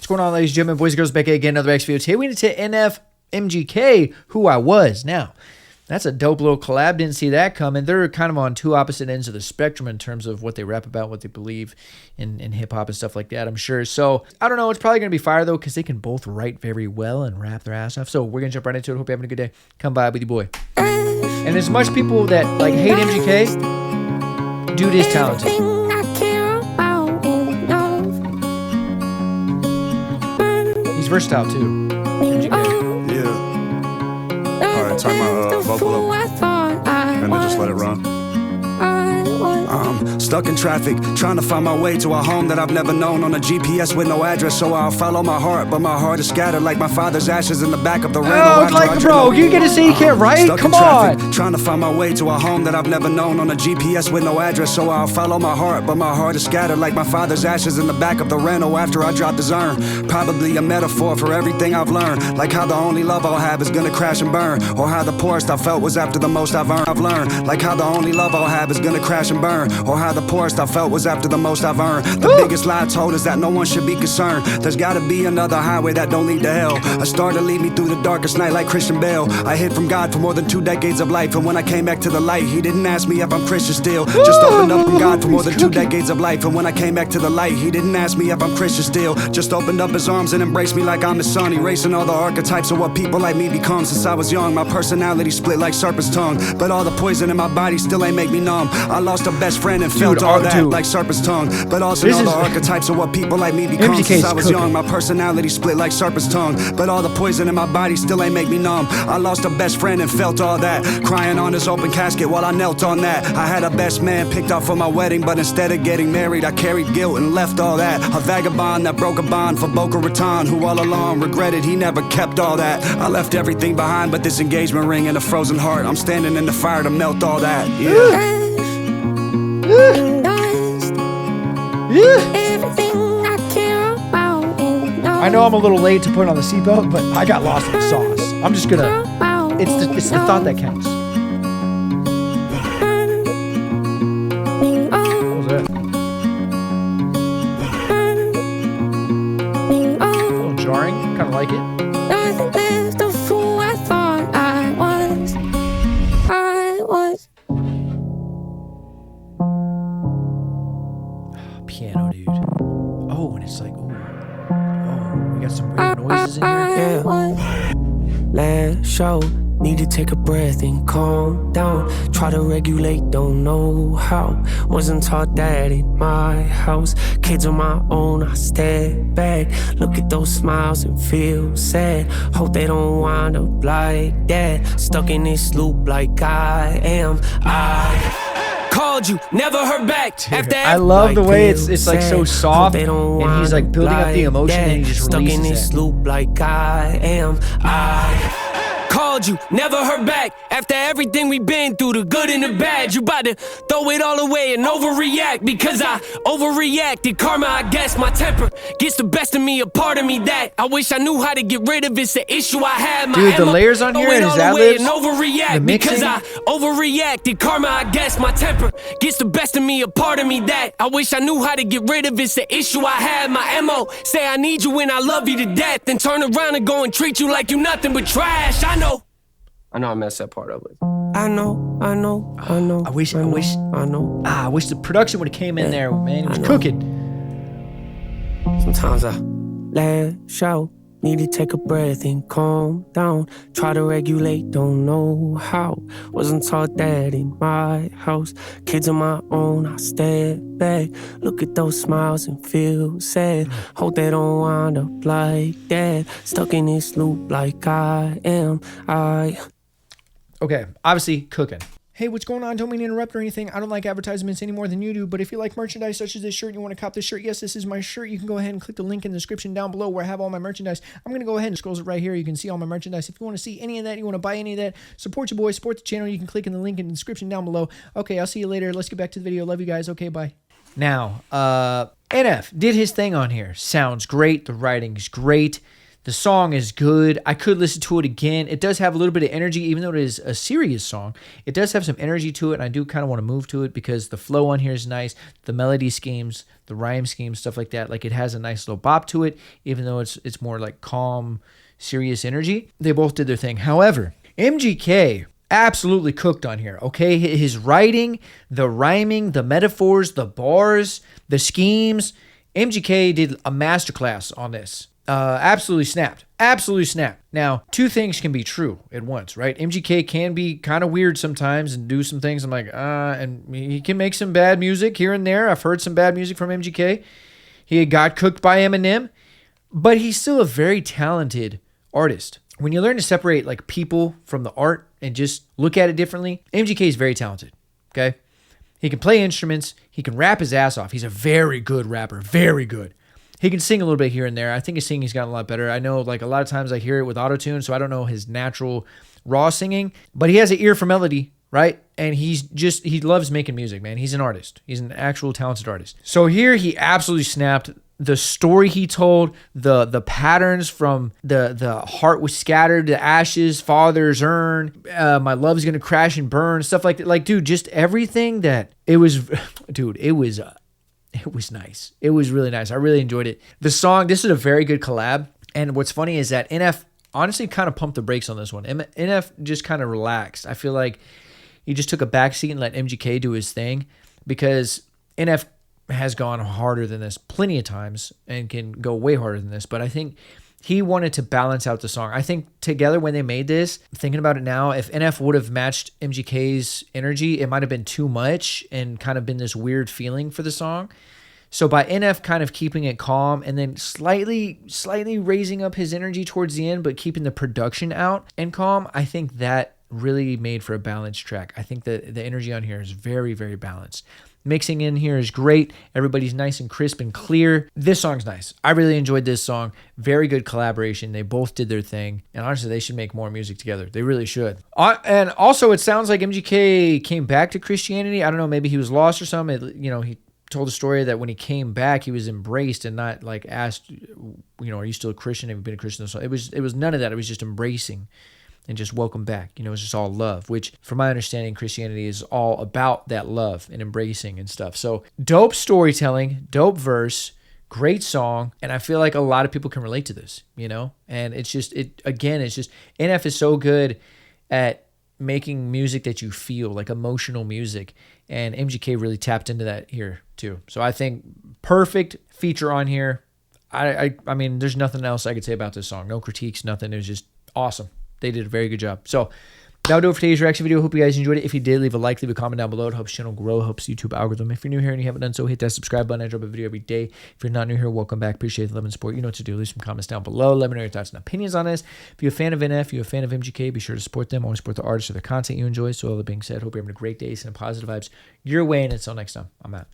What's going on, ladies and gentlemen, boys and girls, back again, another X video. Today we need to NF MGK, Who I Was. Now, that's a dope little collab. Didn't see that coming. They're kind of on two opposite ends of the spectrum in terms of what they rap about, what they believe in hip-hop and stuff like that, I'm sure. So, I don't know. It's probably going to be fire, though, because they can both write very well and rap their ass off. So, we're going to jump right into it. Hope you're having a good day. Come by with your boy. And as much people that like hate MGK, dude is talented. He's versatile too. MGK. Yeah. Alright, turn my vocal up. And then just let it run. I'm stuck in traffic, trying to find my way to a home that I've never known, on a GPS with no address, so I'll follow my heart, but my heart is scattered like my father's ashes in the back of the rental. Oh, like, bro, you get to say you can't write? Come on. Trying to find my way to a home that I've never known, on a GPS with no address, so I'll follow my heart, but my heart is scattered like my father's ashes in the back of the rental after I drop the zern. Probably a metaphor for everything I've learned, like how the only love I'll have is gonna crash and burn, or how the poorest I felt was after the most I've learned, like how the only love I'll have is gonna crash and burn, or how the poorest I felt was after the most I've earned. The biggest lie told is that no one should be concerned. There's gotta be another highway that don't lead to hell, a star to lead me through the darkest night like Christian Bale. I hid from God for more than 2 decades of life, and when I came back to the light, he didn't ask me if I'm Christian still. Just opened up from God for more than 2 decades of life, and when I came back to the light, he didn't ask me if I'm Christian still. Just opened up his arms and embraced me like I'm his son, erasing all the archetypes of what people like me become. Since I was young, my personality split like serpent's tongue, but all the poison in my body still ain't make me numb. I lost a best friend and felt all that like serpent's tongue, but also all the archetypes of what people like me become. Since I was young, my personality split like serpent's tongue, but all the poison in my body still ain't make me numb. I lost a best friend and felt all that, crying on his open casket while I knelt on that. I had a best man picked out for my wedding, but instead of getting married, I carried guilt and left all that. A vagabond that broke a bond for Boca Raton, who all along regretted he never kept all that. I left everything behind but this engagement ring and a frozen heart. I'm standing in the fire to melt all that. Yeah. I know I'm a little late to put on the seatbelt, but I got lost in the sauce. I'm just gonna. It's the thought that counts. What was that? A little jarring. Kind of like it. Piano, dude. Oh, and it's like, oh, we got some weird noises in here. Yeah. Last show, need to take a breath and calm down. Try to regulate, don't know how. Wasn't taught that in my house. Kids on my own, I step back. Look at those smiles and feel sad. Hope they don't wind up like that. Stuck in this loop like I am. I called you, never heard back. Dude, after I love the way it's like so soft, and he's like building up the emotion, and he just stuck releases in this it. loop like I am. I called you, never heard back. After everything we've been through, the good and the bad, you about to throw it all away and overreact. Because I overreacted, karma, I guess. My temper gets the best of me, a part of me that I wish I knew how to get rid of. It's the issue I had. My dude, the layers on here and his ad-libs, overreact the mixing. because I overreacted, karma, I guess. My temper gets the best of me, a part of me that I wish I knew how to get rid of. It's the issue I had. My MO say I need you and I love you to death, then turn around and go and treat you like you nothing but trash. I know I messed that part up with. I know. I wish the production would have came in there, man. It was cooking. Sometimes I lash out, need to take a breath and calm down. Try to regulate, don't know how. Wasn't taught that in my house. Kids on my own, I step back. Look at those smiles and feel sad. Hope they don't wind up like that. Stuck in this loop like I am. Okay, obviously cooking. Hey, what's going on? Don't mean to interrupt or anything. I don't like advertisements any more than you do, but if you like merchandise such as this shirt, you want to cop this shirt, yes, this is my shirt. You can go ahead and click the link in the description down below where I have all my merchandise. I'm going to go ahead and scroll it right here. You can see all my merchandise. If you want to see any of that, you want to buy any of that, support your boy, support the channel, you can click in the link in the description down below. Okay, I'll see you later. Let's get back to the video. Love you guys. Okay, bye. Now, NF did his thing on here. Sounds great. The writing's great. The song is good. I could listen to it again. It does have a little bit of energy, even though it is a serious song. It does have some energy to it, and I do kind of want to move to it because the flow on here is nice. The melody schemes, the rhyme schemes, stuff like that. Like, it has a nice little bop to it, even though it's more like calm, serious energy. They both did their thing. However, MGK absolutely cooked on here, okay? His writing, the rhyming, the metaphors, the bars, the schemes. MGK did a masterclass on this. Absolutely snapped. Absolutely snapped. Now, two things can be true at once, right? MGK can be kind of weird sometimes and do some things. I'm like, and he can make some bad music here and there. I've heard some bad music from MGK. He got cooked by Eminem, but he's still a very talented artist. When you learn to separate like people from the art and just look at it differently, MGK is very talented, okay? He can play instruments. He can rap his ass off. He's a very good rapper, very good. He can sing a little bit here and there. I think his singing's gotten a lot better. I know like a lot of times I hear it with autotune, so I don't know his natural raw singing, but he has an ear for melody, right? And he loves making music, man. He's an artist. He's an actual talented artist. So here he absolutely snapped. The story he told, the patterns from the heart was scattered to ashes, father's urn, my love's gonna crash and burn, stuff like that. Like, dude, just everything that it was, dude, it was nice. It was really nice. I really enjoyed it. The song, this is a very good collab. And what's funny is that NF honestly kind of pumped the brakes on this one. NF just kind of relaxed. I feel like he just took a backseat and let MGK do his thing because NF has gone harder than this plenty of times and can go way harder than this. But I think he wanted to balance out the song. I think together when they made this, thinking about it now, if NF would have matched MGK's energy, it might have been too much and kind of been this weird feeling for the song. So by NF kind of keeping it calm and then slightly raising up his energy towards the end, but keeping the production out and calm, I think that really made for a balanced track. I think that the energy on here is very, very balanced. Mixing in here is great. Everybody's nice and crisp and clear. This song's nice. I really enjoyed this song. Very good collaboration. They both did their thing. And honestly, they should make more music together. They really should. And also, it sounds like MGK came back to Christianity. I don't know, maybe he was lost or something. He told a story that when he came back, he was embraced and not like asked, are you still a Christian? Have you been a Christian? So it was none of that. It was just embracing and just welcome back. It's just all love, which from my understanding, Christianity is all about that love and embracing and stuff. So dope storytelling, dope verse, great song. And I feel like a lot of people can relate to this, and it's just NF is so good at making music that you feel, like emotional music. And MGK really tapped into that here too. So I think perfect feature on here. I mean, there's nothing else I could say about this song. No critiques, nothing. It was just awesome. They did a very good job. So that'll do it for today's reaction video. Hope you guys enjoyed it. If you did, leave a like, leave a comment down below. It helps the channel grow, helps the YouTube algorithm. If you're new here and you haven't done so, hit that subscribe button. I drop a video every day. If you're not new here, welcome back. Appreciate the love and support. You know what to do. Leave some comments down below. Let me know your thoughts and opinions on this. If you're a fan of NF, you're a fan of MGK, be sure to support them. Always support the artists or the content you enjoy. So all that being said, hope you're having a great day. Send positive vibes your way. And until next time, I'm out.